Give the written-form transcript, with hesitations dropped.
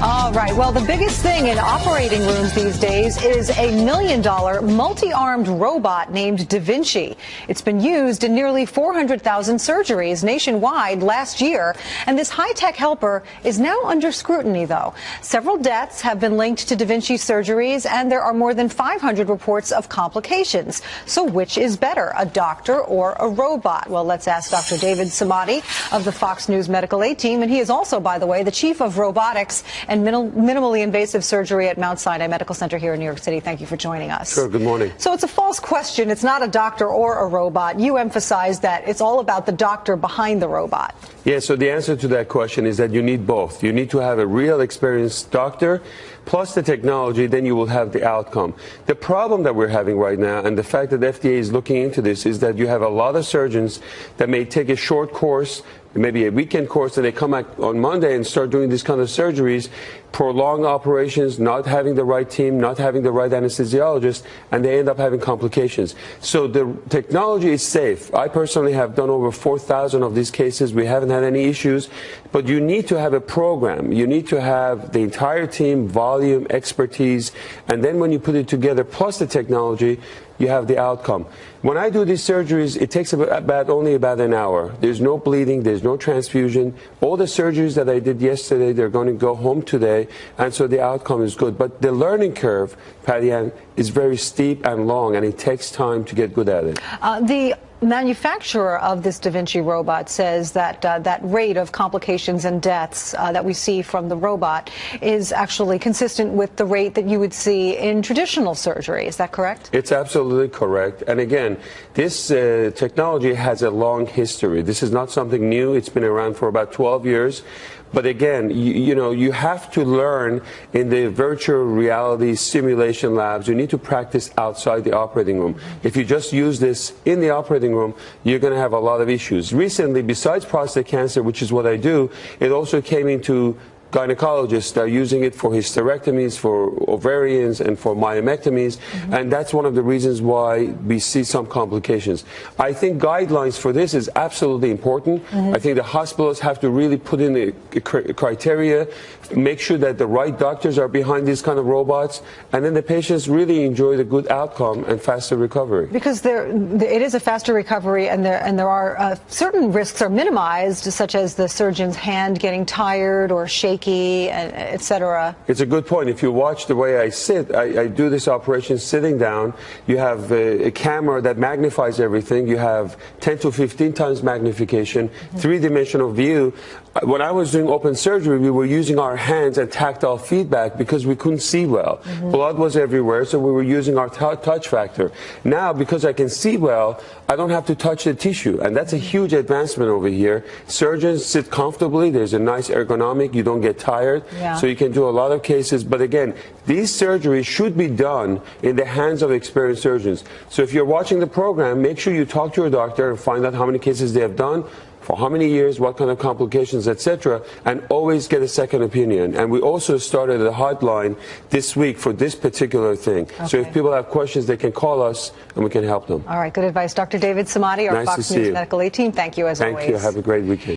All right. Well, the biggest thing in operating rooms these days is a $1 million multi-armed robot named Da Vinci. It's been used in nearly 400,000 surgeries nationwide last year. And this high-tech helper is now under scrutiny, though. Several deaths have been linked to Da Vinci surgeries, and there are more than 500 reports of complications. So which is better, a doctor or a robot? Well, let's ask Dr. David Samadi of the Fox News Medical Aid Team. And he is also, by the way, the chief of robotics and minimally invasive surgery at Mount Sinai Medical Center here in New York City. Thank you for joining us. Sure, good morning. So it's a false question. It's not a doctor or a robot. You emphasize that it's all about the doctor behind the robot. Yeah, so the answer to that question is that you need both. You need to have a real experienced doctor plus the technology, then you will have the outcome. The problem that we're having right now, and the fact that the FDA is looking into this, is that you have a lot of surgeons that may take a short course, maybe a weekend course, and they come back on Monday and start doing these kind of surgeries, prolonged operations, not having the right team, not having the right anesthesiologist, and they end up having complications. So the technology is safe. I personally have done over 4,000 of these cases. We haven't had any issues, but you need to have a program. You need to have the entire team, volume, expertise, and then when you put it together, plus the technology, you have the outcome. When I do these surgeries, it takes only about an hour. There's no bleeding, there's no transfusion. All the surgeries that I did yesterday, they're going to go home today, and so the outcome is good. But the learning curve, Patty Ann, is very steep and long, and it takes time to get good at it. The manufacturer of this Da Vinci robot says that that rate of complications and deaths that we see from the robot is actually consistent with the rate that you would see in traditional surgery. Is that correct? It's absolutely correct. And again, this technology has a long history. This is not something new. It's been around for about 12 years. But again, you have to learn in the virtual reality simulation labs. You need to practice outside the operating room. If you just use this in the operating room, you're going to have a lot of issues. Recently, besides prostate cancer, which is what I do, it also came into gynecologists are using it for hysterectomies, for ovarians, and for myomectomies, and that's one of the reasons why we see some complications. I think guidelines for this is absolutely important. I think the hospitals have to really put in the criteria, make sure that the right doctors are behind these kind of robots, and then the patients really enjoy the good outcome and faster recovery. Because it is a faster recovery, and there are certain risks are minimized, such as the surgeon's hand getting tired or shaky, etc. It's a good point. If you watch the way I sit, I do this operation sitting down. You have a camera that magnifies everything. You have 10 to 15 times magnification, three-dimensional view. When I was doing open surgery, we were using our hands and tactile feedback because we couldn't see well. Blood was everywhere, so we were using our touch factor. Now, because I can see well, I don't have to touch the tissue, and that's a huge advancement over here. Surgeons sit comfortably. There's a nice ergonomic. You don't get tired, so you can do a lot of cases. But again, these surgeries should be done in the hands of experienced surgeons. So if you're watching the program, make sure you talk to your doctor and find out how many cases they have done, for how many years, what kind of complications, etc., and always get a second opinion. And we also started a hotline this week for this particular thing. Okay. So if people have questions, they can call us and we can help them. All right, good advice. Dr. David Samadi, our Fox News Medical Aid Team, thank you as always. Thank you. Have a great weekend.